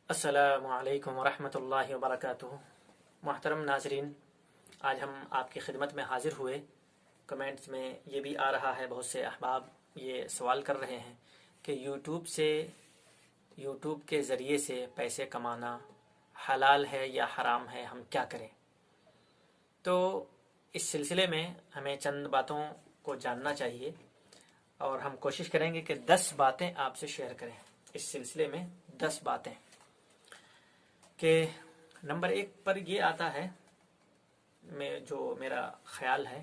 السلام علیکم ورحمۃ اللہ وبرکاتہ۔ محترم ناظرین، آج ہم آپ کی خدمت میں حاضر ہوئے۔ کمنٹس میں یہ بھی آ رہا ہے، بہت سے احباب یہ سوال کر رہے ہیں کہ یوٹیوب کے ذریعے سے پیسے کمانا حلال ہے یا حرام ہے، ہم کیا کریں؟ تو اس سلسلے میں ہمیں چند باتوں کو جاننا چاہیے اور ہم کوشش کریں گے کہ 10 باتیں آپ سے شیئر کریں اس سلسلے میں۔ 10 باتیں کہ نمبر 1 پر یہ آتا ہے، جو میرا خیال ہے،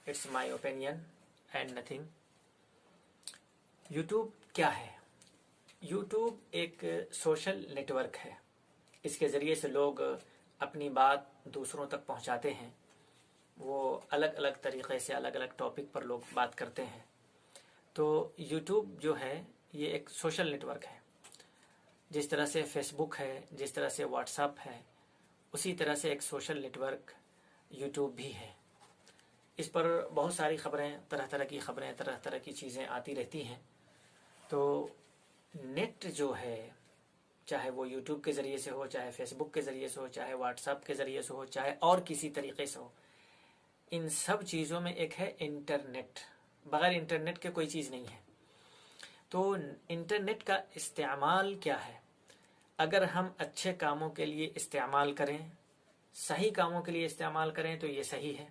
it's my opinion and nothing. YouTube کیا ہے؟ یوٹیوب ایک سوشل نیٹ ورک ہے۔ اس کے ذریعے سے لوگ اپنی بات دوسروں تک پہنچاتے ہیں۔ وہ الگ الگ طریقے سے الگ الگ ٹاپک پر لوگ بات کرتے ہیں۔ تو یوٹیوب جو ہے یہ ایک سوشل نیٹ ورک ہے۔ جس طرح سے فیس بک ہے، جس طرح سے واٹس ایپ ہے، اسی طرح سے ایک سوشل نیٹ ورک یوٹیوب بھی ہے۔ اس پر بہت ساری خبریں، طرح طرح کی خبریں، طرح طرح کی چیزیں آتی رہتی ہیں۔ تو نیٹ جو ہے، چاہے وہ یوٹیوب کے ذریعے سے ہو، چاہے فیس بک کے ذریعے سے ہو، چاہے واٹس ایپ کے ذریعے سے ہو، چاہے اور کسی طریقے سے ہو، ان سب چیزوں میں ایک ہے انٹرنیٹ۔ بغیر انٹرنیٹ کے کوئی چیز نہیں ہے۔ تو انٹرنیٹ کا استعمال کیا ہے؟ اگر ہم اچھے کاموں کے لیے استعمال کریں، صحیح کاموں کے لیے استعمال کریں تو یہ صحیح ہے۔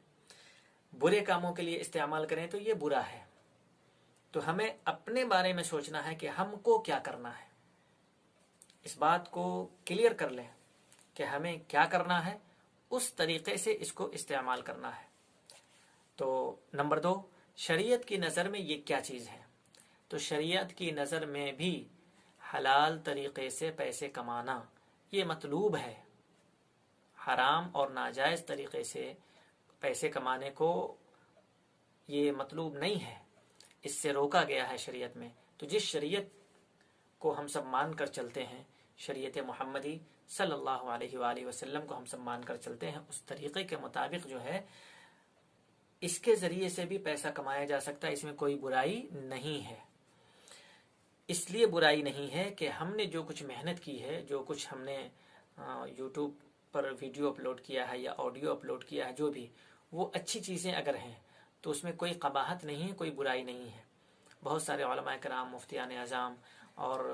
برے کاموں کے لیے استعمال کریں تو یہ برا ہے۔ تو ہمیں اپنے بارے میں سوچنا ہے کہ ہم کو کیا کرنا ہے۔ اس بات کو کلیئر کر لیں کہ ہمیں کیا کرنا ہے، اس طریقے سے اس کو استعمال کرنا ہے۔ تو نمبر 2، شریعت کی نظر میں یہ کیا چیز ہے؟ تو شریعت کی نظر میں بھی حلال طریقے سے پیسے کمانا یہ مطلوب ہے۔ حرام اور ناجائز طریقے سے پیسے کمانے کو یہ مطلوب نہیں ہے، اس سے روکا گیا ہے شریعت میں۔ تو جس شریعت کو ہم سب مان کر چلتے ہیں، شریعت محمدی صلی اللہ علیہ وآلہ وسلم کو ہم سب مان کر چلتے ہیں، اس طریقے کے مطابق جو ہے اس کے ذریعے سے بھی پیسہ کمایا جا سکتا ہے۔ اس میں کوئی برائی نہیں ہے۔ اس لیے برائی نہیں ہے کہ ہم نے جو کچھ محنت کی ہے، جو کچھ ہم نے یوٹیوب پر ویڈیو اپلوڈ کیا ہے یا آڈیو اپلوڈ کیا ہے، جو بھی وہ اچھی چیزیں اگر ہیں تو اس میں کوئی قباحت نہیں ہے، کوئی برائی نہیں ہے۔ بہت سارے علماء کرام، مفتیان اعظام اور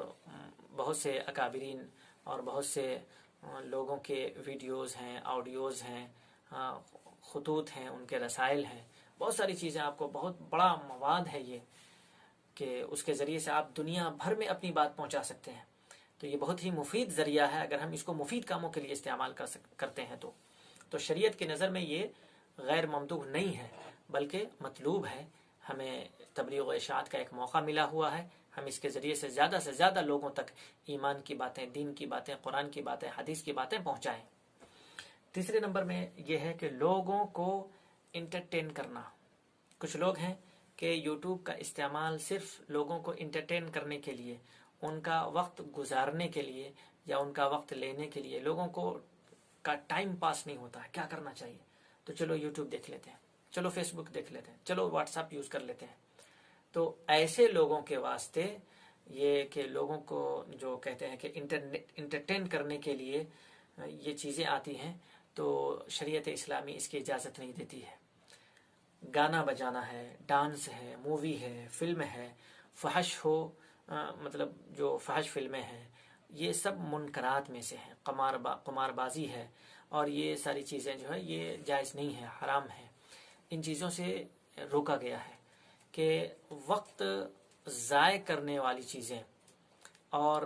بہت سے اکابرین اور بہت سے لوگوں کے ویڈیوز ہیں، آڈیوز ہیں، خطوط ہیں، ان کے رسائل ہیں، بہت ساری چیزیں۔ آپ کو بہت بڑا مواد ہے یہ کہ اس کے ذریعے سے آپ دنیا بھر میں اپنی بات پہنچا سکتے ہیں۔ تو یہ بہت ہی مفید ذریعہ ہے اگر ہم اس کو مفید کاموں کے لیے استعمال کرتے ہیں تو شریعت کی نظر میں یہ غیر ممدوح نہیں ہے بلکہ مطلوب ہے۔ ہمیں تبلیغ و اشاعت کا ایک موقع ملا ہوا ہے، ہم اس کے ذریعے سے زیادہ لوگوں تک ایمان کی باتیں، دین کی باتیں، قرآن کی باتیں، حدیث کی باتیں پہنچائیں۔ تیسرے نمبر میں یہ ہے کہ لوگوں کو انٹرٹین کرنا۔ کچھ لوگ ہیں کہ یوٹیوب کا استعمال صرف لوگوں کو انٹرٹین کرنے کے لیے، ان کا وقت گزارنے کے لیے یا ان کا وقت لینے کے لیے، لوگوں کو کا ٹائم پاس نہیں ہوتا ہے، کیا کرنا چاہیے؟ تو چلو یوٹیوب دیکھ لیتے ہیں، چلو فیس بک دیکھ لیتے ہیں، چلو واٹس ایپ یوز کر لیتے ہیں۔ تو ایسے لوگوں کے واسطے یہ کہ لوگوں کو جو کہتے ہیں کہ انٹرٹین کرنے کے لیے یہ چیزیں آتی ہیں، تو شریعت اسلامی اس کی اجازت نہیں دیتی ہے۔ گانا بجانا ہے، ڈانس ہے، مووی ہے، فلم ہے، فحش ہو، مطلب جو فحش فلمیں ہیں، یہ سب منکرات میں سے ہیں۔ قمار بازی ہے اور یہ ساری چیزیں جو ہے یہ جائز نہیں ہے، حرام ہے۔ ان چیزوں سے روکا گیا ہے کہ وقت ضائع کرنے والی چیزیں، اور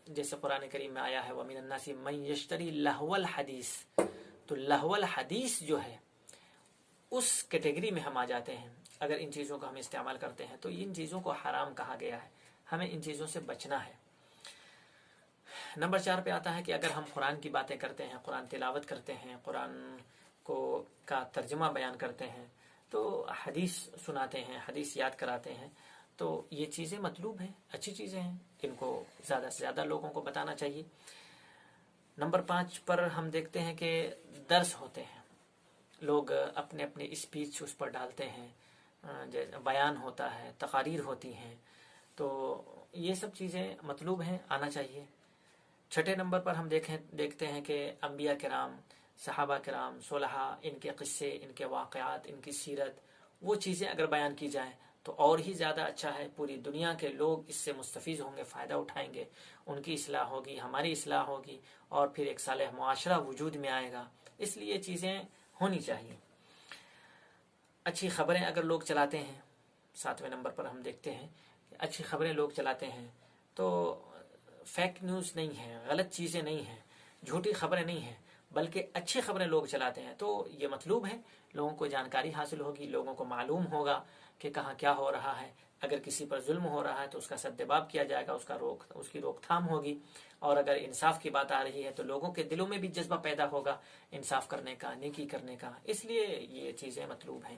جیسے قرآن کریم میں آیا ہے وَمِنَ النَّاسِ مَن يَشْتَرِي لَهْوَ الْحَدِيثِ، تو لہو الحدیث جو ہے اس کیٹیگری میں ہم آ جاتے ہیں۔ اگر ان چیزوں کو ہم استعمال کرتے ہیں تو ان چیزوں کو حرام کہا گیا ہے، ہمیں ان چیزوں سے بچنا ہے۔ نمبر 4 پہ آتا ہے کہ اگر ہم قرآن کی باتیں کرتے ہیں، قرآن تلاوت کرتے ہیں، قرآن کا ترجمہ بیان کرتے ہیں، تو حدیث سناتے ہیں، حدیث یاد کراتے ہیں، تو یہ چیزیں مطلوب ہیں، اچھی چیزیں ہیں، ان کو زیادہ سے زیادہ لوگوں کو بتانا چاہیے۔ نمبر 5 پر ہم دیکھتے ہیں کہ درس ہوتے ہیں، لوگ اپنے اسپیچ اس پر ڈالتے ہیں، بیان ہوتا ہے، تقاریر ہوتی ہیں، تو یہ سب چیزیں مطلوب ہیں، آنا چاہیے۔ چھٹے نمبر پر ہم دیکھتے ہیں کہ انبیاء کرام، صحابہ کرام، صلحاء، ان کے قصے، ان کے واقعات، ان کی سیرت، وہ چیزیں اگر بیان کی جائیں تو اور ہی زیادہ اچھا ہے. پوری دنیا کے لوگ اس سے مستفید ہوں گے، فائدہ اٹھائیں گے، ان کی اصلاح ہوگی، ہماری اصلاح ہوگی، اور پھر ایک صالح معاشرہ وجود میں آئے گا. اس لیے یہ چیزیں ہونی چاہیے. اچھی خبریں اگر لوگ چلاتے ہیں، 7ویں نمبر پر ہم دیکھتے ہیں کہ اچھی خبریں لوگ چلاتے ہیں تو فیک نیوز نہیں ہے، غلط چیزیں نہیں ہیں، جھوٹی خبریں نہیں ہیں، بلکہ اچھی خبریں لوگ چلاتے ہیں. تو یہ مطلوب ہے، لوگوں کو جانکاری حاصل ہوگی، لوگوں کو معلوم ہوگا کہ کہاں کیا ہو رہا ہے. اگر کسی پر ظلم ہو رہا ہے تو اس کا سدباب کیا جائے گا، اس کی روک تھام ہوگی. اور اگر انصاف کی بات آ رہی ہے تو لوگوں کے دلوں میں بھی جذبہ پیدا ہوگا انصاف کرنے کا، نیکی کرنے کا. اس لیے یہ چیزیں مطلوب ہیں.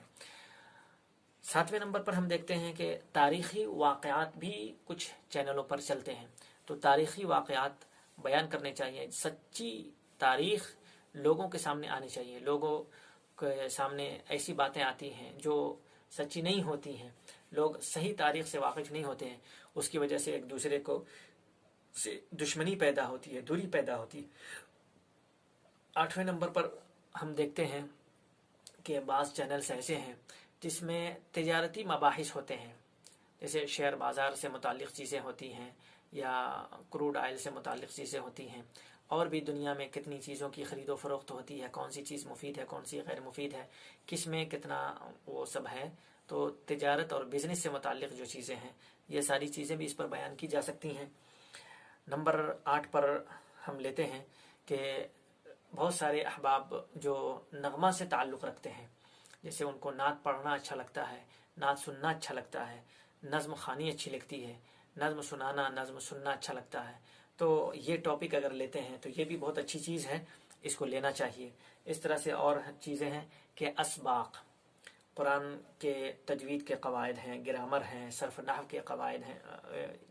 7ویں نمبر پر ہم دیکھتے ہیں کہ تاریخی واقعات بھی کچھ چینلوں پر چلتے ہیں. تو تاریخی واقعات بیان کرنے چاہیے. سچی تاریخ لوگوں کے سامنے آنی چاہیے. لوگوں کے سامنے ایسی باتیں آتی ہیں جو سچی نہیں ہوتی ہیں، لوگ صحیح تاریخ سے واقف نہیں ہوتے ہیں، اس کی وجہ سے ایک دوسرے کو سے دشمنی پیدا ہوتی ہے، دوری پیدا ہوتی ہے. 8ویں نمبر پر ہم دیکھتے ہیں کہ بعض چینلز ایسے ہیں جس میں تجارتی مباحث ہوتے ہیں، جیسے شیئر بازار سے متعلق چیزیں ہوتی ہیں یا کروڈ آئل سے متعلق چیزیں ہوتی ہیں، اور بھی دنیا میں کتنی چیزوں کی خرید و فروخت ہوتی ہے، کون سی چیز مفید ہے، کون سی غیر مفید ہے، کس میں کتنا وہ سب ہے. تو تجارت اور بزنس سے متعلق جو چیزیں ہیں یہ ساری چیزیں بھی اس پر بیان کی جا سکتی ہیں. نمبر 8 پر ہم لیتے ہیں کہ بہت سارے احباب جو نغمہ سے تعلق رکھتے ہیں، جیسے ان کو نعت پڑھنا اچھا لگتا ہے، نعت سننا اچھا لگتا ہے، نظم خوانی اچھی لگتی ہے، نظم سنانا، نظم سننا اچھا لگتا ہے. تو یہ ٹاپک اگر لیتے ہیں تو یہ بھی بہت اچھی چیز ہے، اس کو لینا چاہیے. اس طرح سے اور چیزیں ہیں کہ اسباق، قرآن کے تجوید کے قواعد ہیں، گرامر ہیں، صرف نحو کے قواعد ہیں،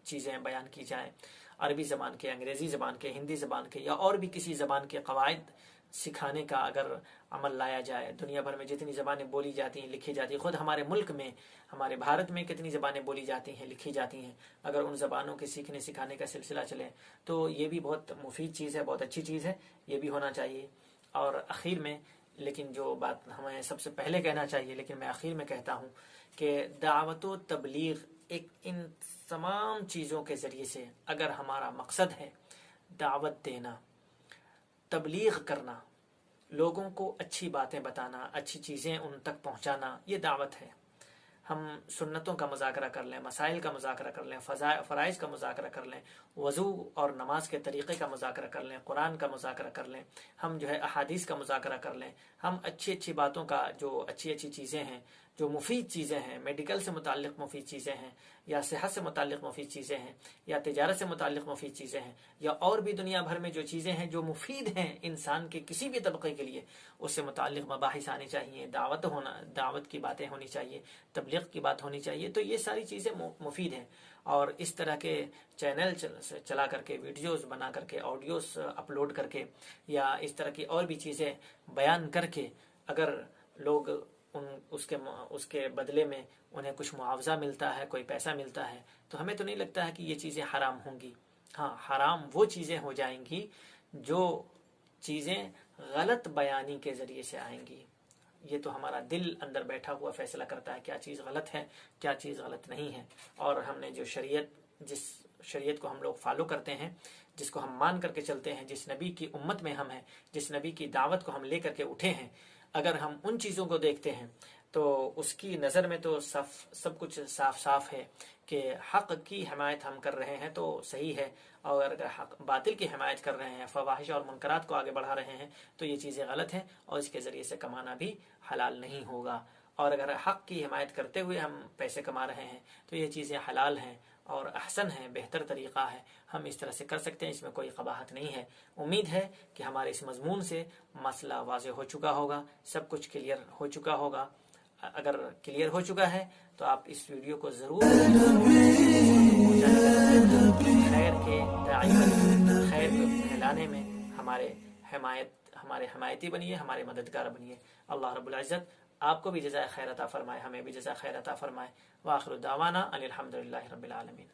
چیزیں بیان کی جائیں. عربی زبان کے، انگریزی زبان کے، ہندی زبان کے یا اور بھی کسی زبان کے قواعد سکھانے کا اگر عمل لایا جائے. دنیا بھر میں جتنی زبانیں بولی جاتی ہیں، لکھی جاتی ہیں، خود ہمارے ملک میں، ہمارے بھارت میں کتنی زبانیں بولی جاتی ہیں، لکھی جاتی ہیں، اگر ان زبانوں کے سیکھنے سکھانے کا سلسلہ چلے تو یہ بھی بہت مفید چیز ہے، بہت اچھی چیز ہے، یہ بھی ہونا چاہیے. اور اخیر میں، لیکن جو بات ہمیں سب سے پہلے کہنا چاہیے لیکن میں اخیر میں کہتا ہوں کہ دعوت و تبلیغ، ایک ان تمام چیزوں کے ذریعے سے اگر ہمارا مقصد ہے دعوت دینا، تبلیغ کرنا، لوگوں کو اچھی باتیں بتانا، اچھی چیزیں ان تک پہنچانا، یہ دعوت ہے. ہم سنتوں کا مذاکرہ کر لیں، مسائل کا مذاکرہ کر لیں، فرائض کا مذاکرہ کر لیں، وضو اور نماز کے طریقے کا مذاکرہ کر لیں، قرآن کا مذاکرہ کر لیں، ہم احادیث کا مذاکرہ کر لیں، ہم اچھی اچھی باتوں کا، جو اچھی اچھی چیزیں ہیں، جو مفید چیزیں ہیں، میڈیکل سے متعلق مفید چیزیں ہیں، یا صحت سے متعلق مفید چیزیں ہیں، یا تجارت سے متعلق مفید چیزیں ہیں، یا اور بھی دنیا بھر میں جو چیزیں ہیں جو مفید ہیں انسان کے کسی بھی طبقے کے لیے، اس سے متعلق مباحث آنی چاہیے، دعوت کی باتیں ہونی چاہیے، تبلیغ کی بات ہونی چاہیے. تو یہ ساری چیزیں مفید ہیں. اور اس طرح کے چینل چلا کر کے، ویڈیوز بنا کر کے، آڈیوز اپلوڈ کر کے، یا اس طرح کی اور بھی چیزیں بیان کر کے اگر لوگ اس کے بدلے میں انہیں کچھ معاوضہ ملتا ہے، کوئی پیسہ ملتا ہے، تو ہمیں تو نہیں لگتا ہے کہ یہ چیزیں حرام ہوں گی. ہاں، حرام وہ چیزیں ہو جائیں گی جو چیزیں غلط بیانی کے ذریعے سے آئیں گی. یہ تو ہمارا دل اندر بیٹھا ہوا فیصلہ کرتا ہے کیا چیز غلط ہے، کیا چیز غلط نہیں ہے. اور ہم نے جو جس شریعت کو ہم لوگ فالو کرتے ہیں، جس کو ہم مان کر کے چلتے ہیں، جس نبی کی امت میں ہم ہیں، جس نبی کی دعوت کو ہم لے کر کے اٹھے ہیں، اگر ہم ان چیزوں کو دیکھتے ہیں تو اس کی نظر میں تو سب کچھ صاف صاف ہے کہ حق کی حمایت ہم کر رہے ہیں تو صحیح ہے، اور اگر باطل کی حمایت کر رہے ہیں، فواحش اور منکرات کو آگے بڑھا رہے ہیں، تو یہ چیزیں غلط ہیں اور اس کے ذریعے سے کمانا بھی حلال نہیں ہوگا. اور اگر حق کی حمایت کرتے ہوئے ہم پیسے کما رہے ہیں تو یہ چیزیں حلال ہیں اور احسن ہیں، بہتر طریقہ ہے. ہم اس طرح سے کر سکتے ہیں، اس میں کوئی قباحت نہیں ہے. امید ہے کہ ہمارے اس مضمون سے مسئلہ واضح ہو چکا ہوگا، سب کچھ کلیئر ہو چکا ہوگا. اگر کلیئر ہو چکا ہے تو آپ اس ویڈیو کو ضرور خیر کے داعی بنیے، خیر کو پھیلانے میں ہمارے حمایتی بنیے، ہمارے مددگار بنیے. اللہ رب العزت آپ کو بھی جزائے خیر عطا فرمائے، ہمیں بھی جزائے خیر عطا فرمائے. وآخر دعوانا ان الحمد للہ رب العالمین.